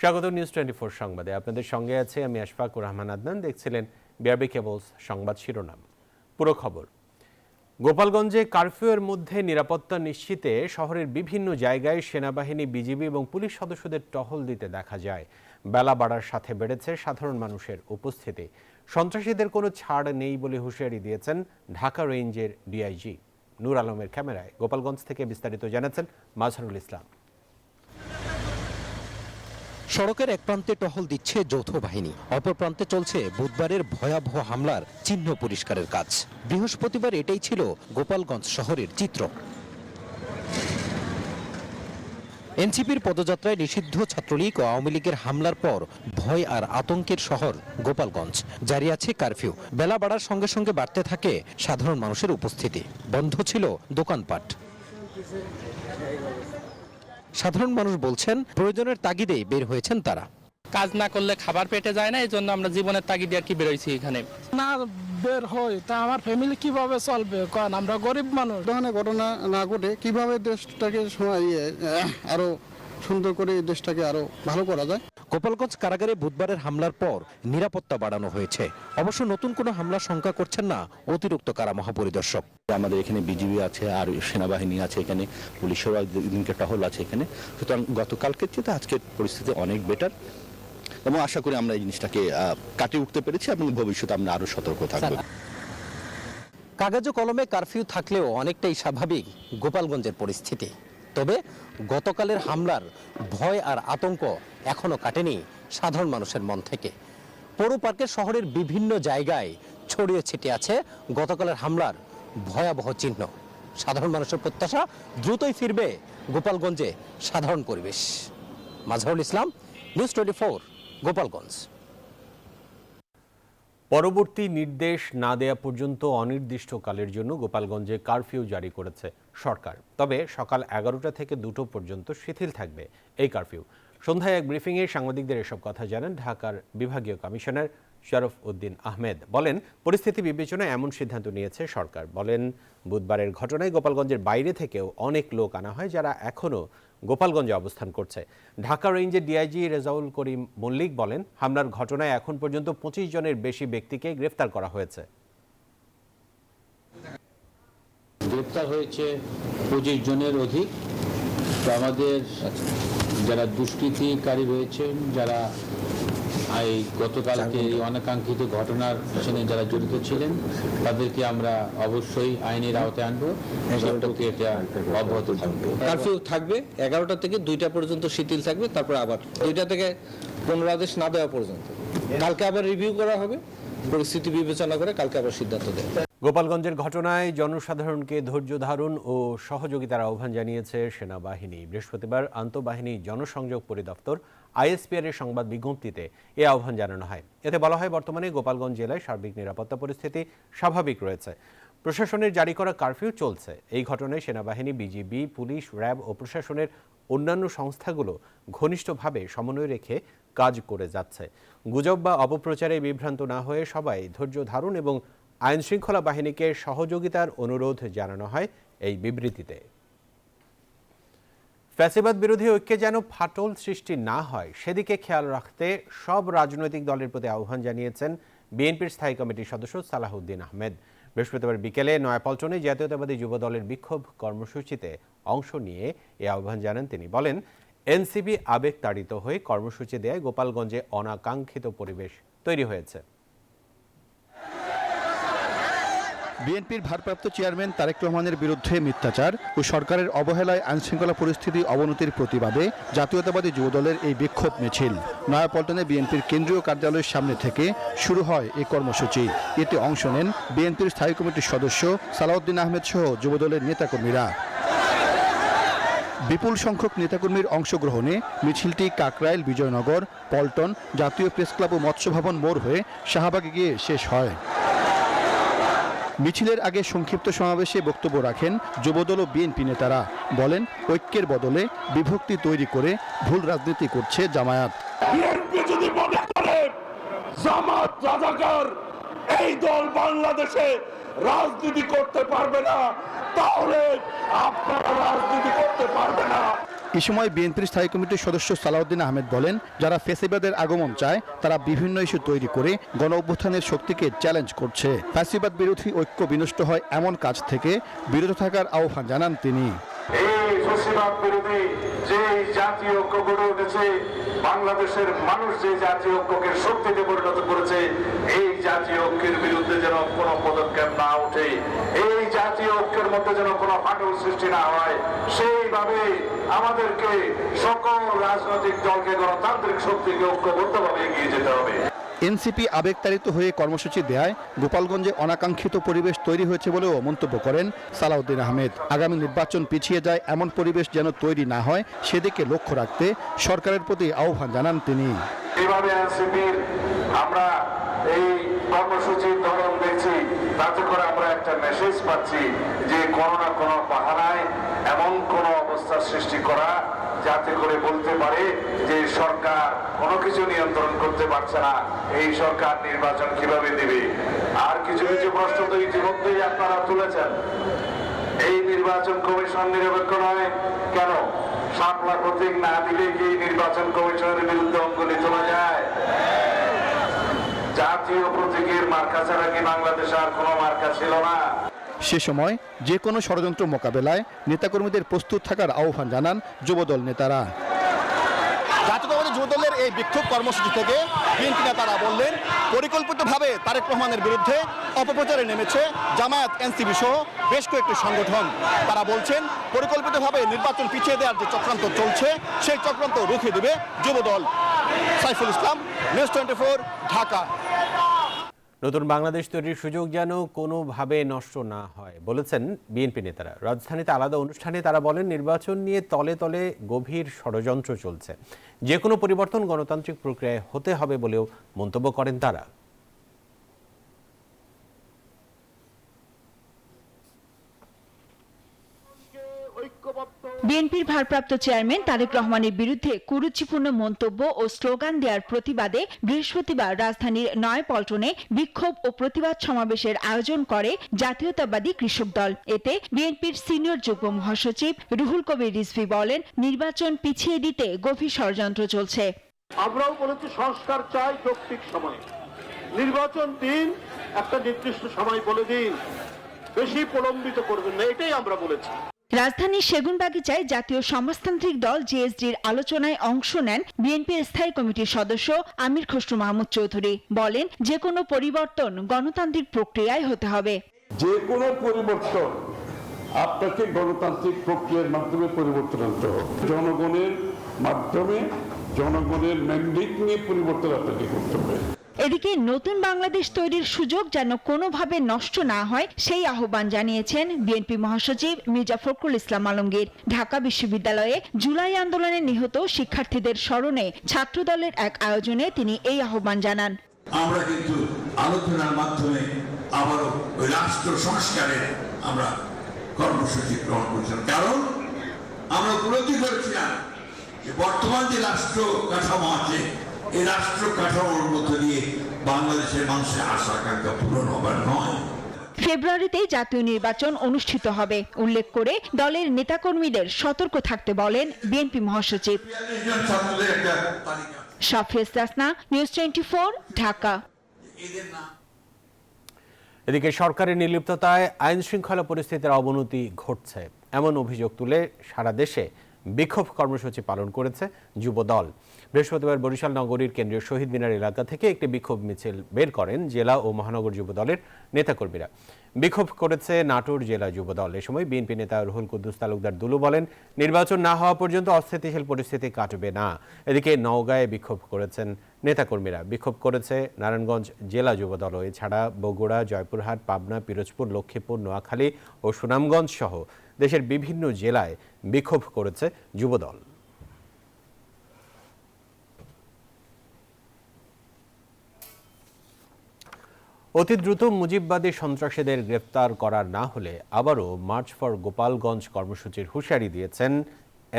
স্বাগত নিউজ 24 সংবাদে। আপনাদের সঙ্গে আছে আমি আশফাকুর রহমান আদনান। দেখছিলেন বিআরবি কেবলস সংবাদ শিরোনাম। পুরো খবর। গোপালগঞ্জে কারফিউয়ের মধ্যে নিরাপত্তা নিশ্চিতে শহরের বিভিন্ন জায়গায় সেনাবাহিনী, বিজিবি এবং পুলিশ সদস্যদের টহল দিতে দেখা যায়। বেলা বাড়ার সাথে বেড়েছে সাধারণ মানুষের উপস্থিতি। সন্ত্রাসীদের কোনো ছাড় নেই বলে হুঁশিয়ারি দিয়েছেন ঢাকা রেঞ্জের ডিআইজি। নূর আলমের ক্যামেরায় গোপালগঞ্জ থেকে বিস্তারিত জানাচ্ছেন মাজহারুল ইসলাম। সড়কের এক প্রান্তে টহল দিচ্ছে যৌথ বাহিনী, অপর প্রান্তে চলছে বুধবারের ভয়াবহ হামলার চিহ্ন পরিষ্কারের কাজ। বৃহস্পতিবার এটাই ছিল গোপালগঞ্জ শহরের চিত্র। এনসিপির পদযাত্রায় নিষিদ্ধ ছাত্রলীগ ও আওয়ামী লীগের হামলার পর ভয় আর আতঙ্কের শহর গোপালগঞ্জ। জারি আছে কারফিউ। বেলা বাড়ার সঙ্গে সঙ্গে বাড়তে থাকে সাধারণ মানুষের উপস্থিতি। বন্ধ ছিল দোকানপাট। সাধারণ মানুষ বলছেন, প্রয়োজনের তাগিদেই বের হয়েছেন তারা। কাজ না করলে খাবার পেটে যায় না, এই জন্য আমরা জীবনের তাগিদে আর কি বেরোইছি এখানে। না বের হয় তা আমার ফ্যামিলি কিভাবে চলবে? কারণ আমরা গরিব মানুষ। ধরনের ঘটনা না ঘটে কিভাবে দেশটাকে আরো সুন্দর করে দেশটাকে আরো ভালো করা যায়। গোপালগঞ্জ কারাগারে বুধবারের হামলার পর নিরাপত্তা বাড়ানো হয়েছে। অবশ্য নতুন কোনো হামলার শঙ্কা করছেন না অতিরিক্ত কারা মহাপরিদর্শক। আমাদের এখানে বিজিবি আছে, আর সেনাবাহিনী আছে, এখানে পুলিশের দিনকে টহল আছে এখানে। সুতরাং গতকালকের চেয়ে আজকের পরিস্থিতি অনেক বেটার এবং আশা করি আমরা এই জিনিসটাকে কাটিয়ে উঠতে পেরেছি এবং ভবিষ্যতে আমরা আরো সতর্ক থাকবো। কাগজ কলমে কারফিউ থাকলেও অনেকটাই স্বাভাবিক গোপালগঞ্জের পরিস্থিতি। তবে গতকালের হামলার ভয় আর আতঙ্ক এখনো কাটেনি সাধারণ মানুষের মন থেকে। পৌর পার্কের শহরের বিভিন্ন জায়গায় ছড়িয়ে ছিটিয়ে আছে গতকালের হামলার ভয়াবহ চিহ্ন। সাধারণ মানুষের প্রত্যাশা, দ্রুতই ফিরবে গোপালগঞ্জে সাধারণ পরিবেশ। মাজহারুল ইসলাম, নিউজ 24, গোপালগঞ্জ। পরবর্তী নির্দেশ না দেয়া পর্যন্ত অনির্দিষ্টকালের জন্য গোপালগঞ্জে কারফিউ জারি করেছে সরকার। তবে সকাল 11টা থেকে 2টো পর্যন্ত শিথিল থাকবে এই কারফিউ। সন্ধ্যায় এক ব্রিফিংয়ে সাংবাদিকদের এসব কথা জানান ঢাকার বিভাগীয় কমিশনার শরফ উদ্দিন আহমেদ। বলেন, পরিস্থিতি বিবেচনায় এমন সিদ্ধান্ত নিয়েছে সরকার। বলেন, বুধবারের ঘটনায় গোপালগঞ্জের বাইরে থেকেও অনেক লোক আনা হয় যারা এখনও গোপালগঞ্জে অবস্থান করছে। ঢাকা রেঞ্জের ডিআইজি রেজাউল করিম মল্লিক বলেন, হামলার ঘটনায় এখন পর্যন্ত 25 জনের বেশি ব্যক্তিকে গ্রেফতার করা হয়েছে। গ্রেফতার হয়েছে 25 জনের অধিক। তো আমাদের যারা দুষ্কৃতিকারী রয়েছেন, যারা এই গতকালকে এই অনাকাঙ্ক্ষিত ঘটনার সঙ্গে যারা জড়িত ছিলেন, তাদেরকে আমরা অবশ্যই আইনের আওতায় আনবো। এটা অব্যাহত থাকবে। কারফিউ থাকবে 11টা থেকে 2টা পর্যন্ত শিথিল থাকবে, তারপর আবার 2টা থেকে পুনরাদেশ না দেওয়া পর্যন্ত। কালকে আবার রিভিউ করা হবে, পরিস্থিতি বিবেচনা করে কালকে আবার সিদ্ধান্ত দেবে। গোপালগঞ্জের ঘটনায় জনসাধারণকে ধৈর্য ধারণ ও সহযোগিতার আহ্বান জানিয়েছে সেনাবাহিনী। বৃহস্পতিবার আন্তঃবাহিনী জনসংযোগ পরিদপ্তর আইএসপিআর এর সংবাদ বিজ্ঞপ্তিতে এ আহ্বান জানানো হয়। এতে বলা হয়, বর্তমানে গোপালগঞ্জ জেলায় সার্বিক নিরাপত্তা পরিস্থিতি স্বাভাবিক রয়েছে। প্রশাসনের জারি করা কারফিউ চলছে। এই ঘটনায় সেনাবাহিনী, বিজিবি, পুলিশ, র্যাব ও প্রশাসনের অন্যান্য সংস্থাগুলো ঘনিষ্ঠভাবে সমন্বয় রেখে কাজ করে যাচ্ছে। গুজব বা অপপ্রচারে বিভ্রান্ত না হয়ে সবাই ধৈর্য ধারণ এবং আইন শৃঙ্খলা বাহিনীকে সহযোগিতার অনুরোধ জানানো হয় এই বিবৃতিতে। ফ্যাসিবাদ বিরোধী ঐক্যে যেন ফাটল সৃষ্টি না হয় সেদিকে খেয়াল রাখতে সব রাজনৈতিক দলের প্রতি আহ্বান জানিয়েছেন বিএনপির স্থায়ী কমিটির সদস্য সালাহউদ্দিন আহমেদ। বৃহস্পতিবার বিকেলে নয়াপল্টনে জাতীয়তাবাদী যুব দলের বিক্ষোভ কর্মসূচিতে অংশ নিয়ে এ আহ্বান জানান তিনি। বলেন, এনসিপি আবেগ তাড়িত হয়ে কর্মসূচি দেয় গোপালগঞ্জে অনাকাঙ্ক্ষিত পরিবেশ তৈরি হয়েছে। বিএনপির ভারপ্রাপ্ত চেয়ারম্যান তারেক রহমানের বিরুদ্ধে মিথ্যাচার ও সরকারের অবহেলায় আইনশৃঙ্খলা পরিস্থিতি অবনতির প্রতিবাদে জাতীয়তাবাদী যুবদলের এই বিক্ষোভ মিছিল নয়াপল্টনে বিএনপির কেন্দ্রীয় কার্যালয়ের সামনে থেকে শুরু হয় এই কর্মসূচি। এতে অংশ নেন বিএনপির স্থায়ী কমিটির সদস্য সালাউদ্দিন আহমেদ সহ যুবদলের নেতাকর্মীরা। বিপুল সংখ্যক নেতাকর্মীর অংশগ্রহণে মিছিলটি কাকরাইল, বিজয়নগর, পল্টন, জাতীয় প্রেস ক্লাব ও মৎস্য ভবন মোড় হয়ে শাহবাগে গিয়ে শেষ হয়। মিছিলের আগে সংক্ষিপ্ত সমাবেশে বক্তব্য রাখেন যুবদল ও বিএনপি নেতারা। বলেন, ঐক্যের বদলে বিভক্তি তৈরি করে ভুল রাজনীতি করছে জামায়াত। বিএনপি যদি মনে করে জামাত রাজাকার, এই দল বাংলাদেশে রাজনীতি করতে পারবে না, তাহলে আপনারা রাজনীতি করতে পারবে না। এ সময় বিএনপির স্থায়ী কমিটির সদস্য সালাউদ্দিন আহমেদ বলেন, যারা ফ্যাসিবাদের আগমন চায় তারা বিভিন্ন ইস্যু তৈরি করে গণ অভ্যুত্থানের শক্তিকে চ্যালেঞ্জ করছে। ফ্যাসিবাদ বিরোধী ঐক্য বিনষ্ট হয় এমন কাজ থেকে বিরত থাকার আহ্বান জানান তিনি। এই ফ্যাসিবাদ বিরোধী যে জাতীয় ঐক্য গড়ে উঠেছে, বাংলাদেশের মানুষ যে জাতীয় ঐক্যকে শক্তিতে পরিণত করেছে, এই জাতীয় ঐক্যের বিরুদ্ধে যেন কোনো পদক্ষেপ না ওঠে, এই জাতীয় ঐক্যের মধ্যে যেন কোনো ফাটল সৃষ্টি না হয়, সেইভাবে আমাদেরকে সকল রাজনৈতিক দলকে গণতান্ত্রিক শক্তিকে ঐক্যবদ্ধভাবে এগিয়ে যেতে হবে। এনসিপি আবেগতাড়িত হয়ে কর্মসূচি দেয় গোপালগঞ্জে অনাকাঙ্ক্ষিত পরিবেশ তৈরি হয়েছে বলেও মন্তব্য করেন সালাউদ্দিন আহমেদ। আগামী নির্বাচন পিছিয়ে যায় এমন পরিবেশ যেন তৈরি না হয় সেদিকে লক্ষ্য রাখতে সরকারের প্রতি আহ্বান জানান তিনি। এইভাবে এনসিপির আমরা এই কর্মসূচির ধরন দেখছি, তাতে করে আমরা একটা মেসেজ পাচ্ছি যে কোনো না কোনো বাহানায় এমন কোন অবস্থা সৃষ্টি করা যাতে করে বলতে পারে যে সরকার কোনো কিছু নিয়ন্ত্রণ করতে পারছে না, এই সরকার নির্বাচন কিভাবে দেবে। আর কিছু কিছু প্রশ্ন তো ইতিমধ্যেই আপনারা তুলেছেন, এই নির্বাচন কমিশন নিরপেক্ষ নয় কেন? শাপলা প্রতীক না দিলে কি নির্বাচন কমিশনের বিরুদ্ধে অঙ্গুলি তোলা যায়? জাতীয় প্রতীকের মার্কা ছাড়া কি বাংলাদেশে আর কোনো মার্কা ছিল না? সে সময় যে কোনো ষড়যন্ত্র মোকাবেলায় নেতাকর্মীদের প্রস্তুত থাকার আহ্বান জানান যুবদল নেতারা। জাতীয়তাবাদী যুবদলের এই বিক্ষোভ কর্মসূচি থেকে বিএনপি নেতারা বললেন, পরিকল্পিতভাবে তারেক রহমানের বিরুদ্ধে অপপ্রচারে নেমেছে জামায়াত, এনসিপি সহ বেশ কয়েকটি সংগঠন। তারা বলছেন, পরিকল্পিতভাবে নির্বাচন পিছিয়ে দেওয়ার যে চক্রান্ত চলছে সেই চক্রান্ত রুখে দেবে যুবদল। সাইফুল ইসলাম, নিউজ 24, ঢাকা। নতুন বাংলাদেশ তৈরির সুযোগ যেন কোনোভাবে নষ্ট না হয় বলেছেন বিএনপি নেতারা। রাজধানীতে আলাদা অনুষ্ঠানে তারা বলেন, নির্বাচন নিয়ে তলে তলে গভীর ষড়যন্ত্র চলছে, যে কোনো পরিবর্তন গণতান্ত্রিক প্রক্রিয়ায় হতে হবে বলেও মন্তব্য করেন তারা। বিএনপির ভারপ্রাপ্ত চেয়ারম্যান তারেক রহমানের বিরুদ্ধে কুরুচিপূর্ণ মন্তব্য ও স্লোগান দেওয়ার প্রতিবাদে বৃহস্পতিবার রাজধানীর নয়াপল্টনে বিক্ষোভ ও প্রতিবাদ সমাবেশের আয়োজন করে জাতীয়তাবাদী কৃষক দল। এতে বিএনপির সিনিয়র যুগ্ম মহাসচিব রুহুল কবির রিজভী বলেন, নির্বাচন পিছিয়ে দিতে গভীর ষড়যন্ত্র চলছে। আমরাও বলেছি সংস্কার চাই যৌক্তিক সময়ে, নির্বাচন দিন, একটা নির্দিষ্ট সময় বলে দিন, বেশি প্রলম্বিত করবেন না, এটাই আমরা বলেছি। রাজধানীর সেগুনবাগিচায় জাতীয় সমাজতান্ত্রিক দল জেএসডির আলোচনায় অংশ নেন বিএনপির স্থায়ী কমিটির সদস্য আমির খসরু মাহমুদ চৌধুরী। বলেন, যে কোনো পরিবর্তন গণতান্ত্রিক প্রক্রিয়ায় হতে হবে। যে কোনো পরিবর্তন আপনাকে গণতান্ত্রিক প্রক্রিয়ার মাধ্যমে পরিবর্তন আনতে হবে। জনগণের মাধ্যমে, জনগণের ম্যান্ডেট নিয়ে পরিবর্তন আপনাকে করতে হবে। এদিকে নতুন বাংলাদেশ তৈরির সুযোগ যেন কোনোভাবে নষ্ট না হয় সেই আহ্বান জানিয়েছেন বিএনপি মহাসচিব মির্জা ফখরুল ইসলাম আলমগীর। ঢাকা বিশ্ববিদ্যালয়ে জুলাই আন্দোলনে নিহত শিক্ষার্থীদের স্মরণে ছাত্রদলের এক আয়োজনে তিনি এই আহ্বান জানান। আমরা কিন্তু আলোচনার মাধ্যমে আবারও ওই রাষ্ট্র সংস্কারের আমরা কর্মসূচি গ্রহণ করছিলাম, কারণ আমরা উপলব্ধি করেছিলাম যে বর্তমান যে রাষ্ট্র কাঠামো আছে, এই রাষ্ট্র কাঠামোর মধ্য দিয়ে বাংলাদেশের মানুষের আশা আকাঙ্ক্ষা পূরণ হবার নয়। ফেব্রুয়ারিতে জাতীয় নির্বাচন অনুষ্ঠিত হবে উল্লেখ করে দলের নেতাকর্মীদের সতর্ক থাকতে বলেন বিএনপি মহাসচিব। শাফিয়া ইসলাসনা, নিউজ 24, ঢাকা। এদিকে সরকারের নির্লিপ্ততায় আইন শৃঙ্খলা পরিস্থিতির অবনতি ঘটছে এমন অভিযোগ তুলে সারা দেশে বিক্ষোভ কর্মসূচি পালন করেছে যুবদল। বৃহস্পতিবার বরিশাল নগরীর কেন্দ্রীয় শহীদ মিনার এলাকা থেকে একটি বিক্ষোভ মিছিল বের করেন জেলা ও মহানগর যুবদলের নেতাকর্মীরা। বিক্ষোভ করেছে নাটোর জেলা যুবদল। এ সময় বিএনপি নেতা রুহুল কুদ্দুস তালুকদার দুলু বলেন, নির্বাচন না হওয়া পর্যন্ত অস্থিতিশীল পরিস্থিতি কাটবে না। এদিকে নওগাঁয় বিক্ষোভ করেছেন নেতাকর্মীরা। বিক্ষোভ করেছে নারায়ণগঞ্জ জেলা যুবদল। এছাড়া বগুড়া, জয়পুরহাট, পাবনা, পিরোজপুর, লক্ষ্মীপুর, নোয়াখালী ও সুনামগঞ্জ সহ দেশের বিভিন্ন জেলায় বিক্ষোভ করেছে যুবদল। অতি দ্রুত মুজিববাদী সন্ত্রাসীদের গ্রেফতার করা না হলে আবারও মার্চ ফর গোপালগঞ্জ কর্মসূচির হুঁশিয়ারি দিয়েছেন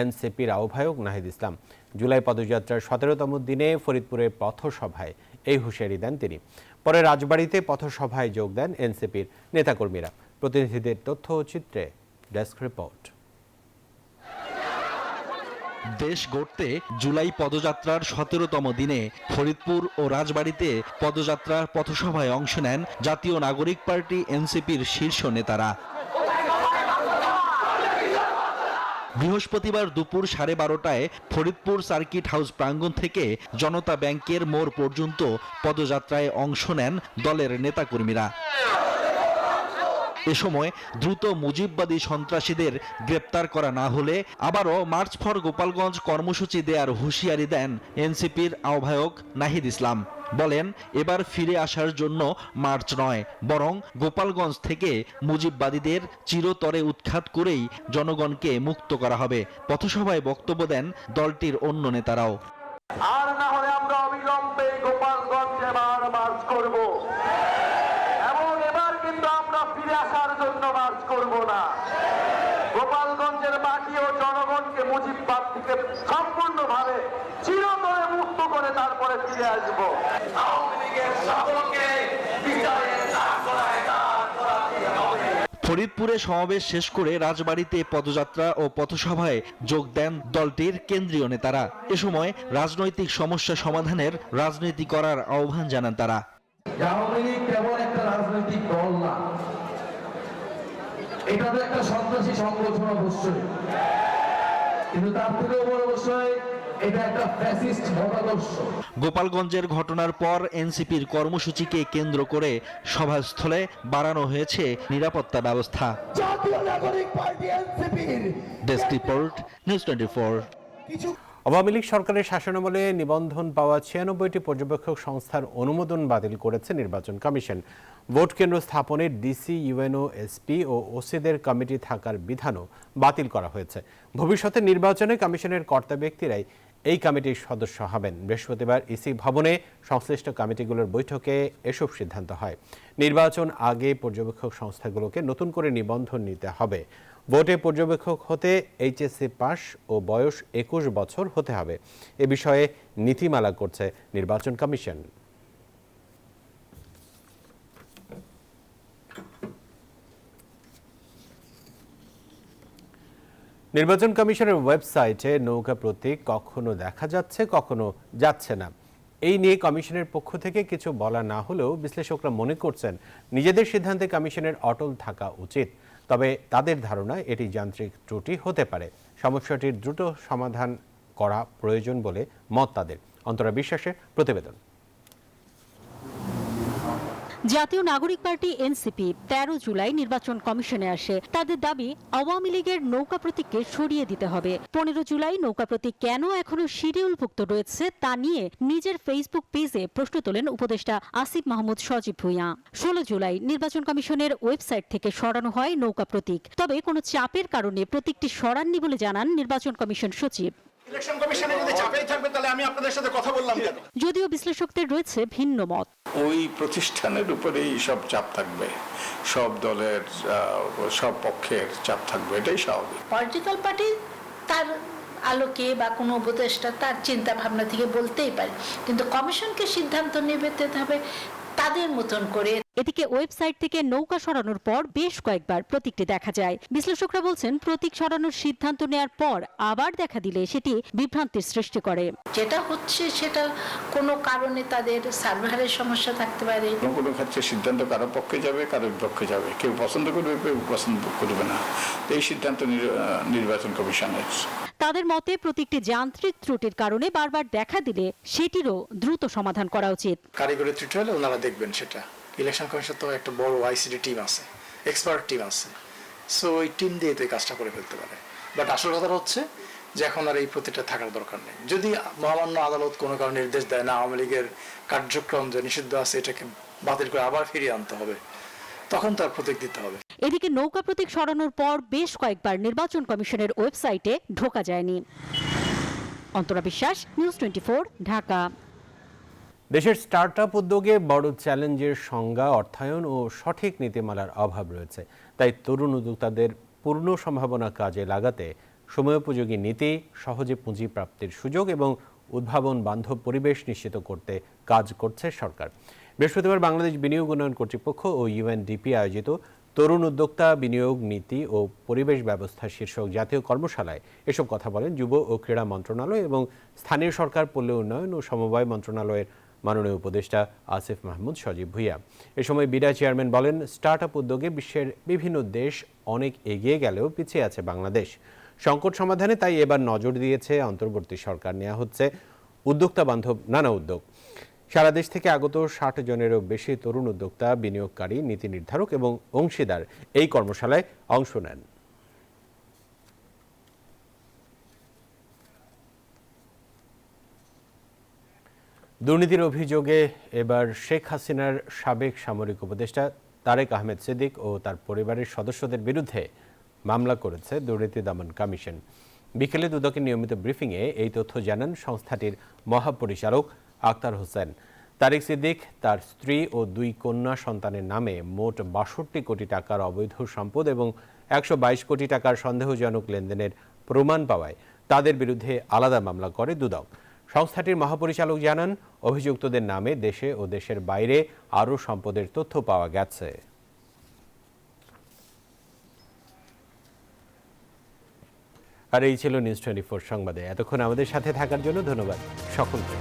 এনসিপির আহ্বায়ক নাহিদ ইসলাম। জুলাই পদযাত্রার 17তম দিনে ফরিদপুরের পথসভায় এই হুঁশিয়ারি দেন তিনি। পরে রাজবাড়ীতে পথসভায় যোগ দেন এনসিপির নেতাকর্মীরা। প্রতিনিধিদের তথ্য ও চিত্রে ডেস্ক রিপোর্ট। দেশ গড়তে জুলাই পদযাত্রার 17তম দিনে ফরিদপুর ও রাজবাড়ীতে পদযাত্রার পথসভায় অংশ নেন জাতীয় নাগরিক পার্টি এনসিপির শীর্ষ নেতারা। বৃহস্পতিবার দুপুর 12:30টায় ফরিদপুর সার্কিট হাউস প্রাঙ্গণ থেকে জনতা ব্যাংকের মোড় পর্যন্ত পদযাত্রায় অংশ নেন দলের নেতাকর্মীরা। এ সময় দ্রুত মুজিববাদী সন্ত্রাসীদের গ্রেপ্তার করা না হলে আবারও মার্চ ফর গোপালগঞ্জ কর্মসূচি দেওয়ার হুঁশিয়ারি দেন এনসিপির আহ্বায়ক নাহিদ ইসলাম। বলেন, এবার ফিরে আসার জন্য মার্চ নয়, বরং গোপালগঞ্জ থেকে মুজিববাদীদের চিরতরে উৎখাত করেই জনগণকে মুক্ত করা হবে। পথসভায় বক্তব্য দেন দলটির অন্য নেতারাও। আর না হলে আমরা অবিলম্বে গোপালগঞ্জে এবার মার্চ করব, এবং এবার কিন্তু আমরা ফিরে আসার জন্য মার্চ করব না। গোপালগঞ্জের মাটি ও জনগণকে মুজিববাদ থেকে সম্পূর্ণভাবে চিরতরে মুক্ত করে তারপরে ফিরে আসব। আওয়ামী লীগের সকলকে বিচারের কাঠগড়ায় দাঁড় করাতে হবে। ফরিদপুরে সমাবেশ শেষ করে রাজবাড়ীতে পদযাত্রা ও পথসভায় যোগ দেন দলটির কেন্দ্রীয় নেতারা। এ সময় রাজনৈতিক সমস্যা সমাধানের রাজনীতি করার আহ্বান জানান তারা। আওয়ামী লীগ কেবল একটা রাজনৈতিক দল না, এটা তো একটা সন্ত্রাসী সংগঠন অবশ্যই, কিন্তু তার থেকেও বড় বিষয় এটা একটা ফ্যাসিস্ট মতাদর্শ। গোপালগঞ্জের ঘটনার পর এনসিপির কর্মসূচিকে কেন্দ্র করে সভাস্থলে বাড়ানো হয়েছে নিরাপত্তা ব্যবস্থা। জাতীয় নাগরিক পার্টি এনসিপির desk report, news 24। Awami League সরকারের শাসনামলে নিবন্ধন পাওয়া 96টি পর্যবেক্ষক সংস্থার অনুমোদন বাতিল করেছে নির্বাচন কমিশন। ভোট কেন্দ্র স্থাপনে ডিসি, ইউএনও, এসপি ও ওসিদের কমিটি থাকার বিধানও বাতিল করা হয়েছে। ভবিষ্যতে নির্বাচনে কমিশনের কর্তা ব্যক্তিরাই এই কমিটির সদস্য হবেন। বৃহস্পতিবার ইসি ভবনে সংশ্লিষ্ট কমিটিগুলোর বৈঠকে এসব সিদ্ধান্ত হয়। নির্বাচন আগে পর্যবেক্ষক সংস্থাগুলোকে নতুন করে নিবন্ধন নিতে হবে। ভোটে পর্যবেক্ষক হতে এইচএসসি পাস ও বয়স 21 বছর হতে হবে। এ বিষয়ে নীতিমালা করছে নির্বাচন কমিশন। নির্বাচন কমিশনের ওয়েবসাইটে নৌকা প্রতীক কখনো দেখা যাচ্ছে, কখনো যাচ্ছে না। এই নিয়ে কমিশনের পক্ষ থেকে কিছু বলা না হলেও বিশ্লেষকরা মনে করছেন নিজেদের সিদ্ধান্তে কমিশনের অটল থাকা উচিত। তবে তাদের ধারণা এটি যান্ত্রিক ত্রুটি হতে পারে। সমস্যাটির দ্রুত সমাধান করা প্রয়োজন বলে মত তাদের। অন্তরা বিশ্বাসের প্রতিবেদন। জাতীয় নাগরিক পার্টি এনসিপি 13 জুলাই নির্বাচন কমিশনে আসে। তাদের দাবি, আওয়ামী লীগের নৌকা প্রতীককে সরিয়ে দিতে হবে। 15 জুলাই নৌকা প্রতীক কেন এখনো শিডিউলভুক্ত রয়েছে তা নিয়ে নিজের ফেসবুক পেজে প্রশ্ন তোলেন উপদেষ্টা আসিফ মাহমুদ সজীব ভুঁইয়া। 16 জুলাই নির্বাচন কমিশনের ওয়েবসাইট থেকে সরানো হয় নৌকা প্রতীক। তবে কোনো চাপের কারণে প্রতীকটি সরাননি বলে জানান নির্বাচন কমিশন সচিব। ইলেকশন কমিশনে যদি চাপেই থাকবে তাহলে আমি আপনাদের সাথে কথা বললাম কেন? যদিও বিশ্লেষকদের রয়েছে ভিন্ন মত। ওই প্রতিষ্ঠানের উপরেই সব চাপ থাকবে, সব দলের সব পক্ষের চাপ থাকবে, এটাই স্বাভাবিক। পলিটিক্যাল পার্টি তার আলোকে বা কোনো উপদেষ্টা তার চিন্তা ভাবনা থেকে বলতেই পারে, কিন্তু কমিশনকে সিদ্ধান্ত নিতে হবে তাদের মতন করে। এদিকে ওয়েবসাইট থেকে নৌকা সরানোর পর বেশ কয়েকবার প্রতীকটি দেখা যায়। বিশ্লেষকরা বলছেন প্রতীক সরানোর সিদ্ধান্ত নেয়ার পর আবার দেখা দিলে সেটি বিভ্রান্তির সৃষ্টি করে। যেটা হচ্ছে সেটা কোনো কারণে তাদের সার্ভারের সমস্যা থাকতে পারে। কোনো ক্ষেত্রে সিদ্ধান্ত কারো পক্ষে যাবে, কারো বিপক্ষে যাবে, কেউ পছন্দ করবে, কেউ পছন্দ করবে না। এই সিদ্ধান্ত নির্বাচন কমিশনের। তাদের মতে প্রতীকটি যান্ত্রিক ত্রুটির কারণে বারবার দেখা দিলে সেটিরও দ্রুত সমাধান করা উচিত। কারিগরি ত্রুটি হলে ওনারা দেখবেন সেটা। ইলেকশন কমিশন তো একটা বড় আইসিডি টিম আছে, এক্সপার্ট টিম আছে, সো ওই টিম দিয়ে তো এই কাজটা করে ফেলতে পারে। বাট আসল কথা হচ্ছে যে এখন আর এই প্রতিটা থাকার দরকার নেই। যদি মহামান্য আদালত কোনো কারণে নির্দেশ দেয় না আওয়ামী লীগের কার্যক্রম যে নিষিদ্ধ আছে এটাকে বাতিল করে আবার ফিরিয়ে আনতে হবে, তখন তার প্রতীক দিতে হবে। এদিকে নৌকা প্রতীক সরানোর পর বেশ কয়েকবার নির্বাচন কমিশনের ওয়েবসাইটে ঢোকা যায়নি। অন্তরা বিশ্বাস, নিউজ 24, ঢাকা। দেশের স্টার্টআপ উদ্যোগে বড় চ্যালেঞ্জের সংজ্ঞা, অর্থায়ন ও সঠিক নীতিমালার অভাব রয়েছে। তাই তরুণ উদ্যোক্তাদের পূর্ণ সম্ভাবনা কাজে লাগাতে সময়োপযোগী নীতি, সহজে পুঁজি প্রাপ্তির সুযোগ এবং উদ্ভাবন বান্ধব পরিবেশ নিশ্চিত করতে কাজ করছে সরকার। বৃহস্পতিবার বাংলাদেশ বিনিয়োগ উন্নয়ন কর্তৃপক্ষ ও ইউএনডিপি আয়োজিত তরুণ উদ্যোক্তা, বিনিয়োগ নীতি ও পরিবেশ ব্যবস্থা শীর্ষক জাতীয় কর্মশালায় এসব কথা বলেন যুব ও ক্রীড়া মন্ত্রণালয় এবং স্থানীয় সরকার, পল্লী উন্নয়ন ও সমবায় মন্ত্রণালয়ের মাননীয় উপদেষ্টা আসিফ মাহমুদ সজীব ভুঁইয়া। এ সময় বিডা চেয়ারম্যান বলেন, স্টার্ট আপ উদ্যোগে বিশ্বের বিভিন্ন দেশ অনেক এগিয়ে গেলেও পিছিয়ে আছে বাংলাদেশ। সংকট সমাধানে তাই এবার নজর দিয়েছে অন্তর্বর্তী সরকার। নেওয়া হচ্ছে উদ্যোক্তা বান্ধব নানা উদ্যোগ। সারা দেশ থেকে আগত ৬০ জনেরও বেশি তরুণ উদ্যোক্তা, বিনিয়োগকারী, নীতি নির্ধারক এবং অংশীদার এই কর্মশালায় অংশ নেন। দুর্নীতির অভিযোগে এবার শেখ হাসিনার সাবেক সামরিক উপদেষ্টা তারেক আহমেদ সিদ্দিক ও তার পরিবারের সদস্যদের বিরুদ্ধে মামলা করেছে দুর্নীতি দমন কমিশন। বিকেলে দুদকের নিয়মিত ব্রিফিংয়ে এই তথ্য জানান সংস্থাটির মহাপরিচালক আক্তার হোসেন। তারেক সিদ্দিক তার স্ত্রী ও 2 কন্যা সন্তানের নামে মোট 62 কোটি টাকার অবৈধ সম্পদ এবং 122 কোটি টাকার সন্দেহজনক লেনদেনের প্রমাণ পাওয়ায় তাদের বিরুদ্ধে আলাদা মামলা করে দুদক। সংস্থাটির মহাপরিচালক জানান, অভিযুক্তদের নামে দেশে ও দেশের বাইরে আরও সম্পদের তথ্য পাওয়া গেছে। আর এই ছিল নিউজ 24 সংবাদে। এতক্ষণ আমাদের সাথে থাকার জন্য ধন্যবাদ সকলকে।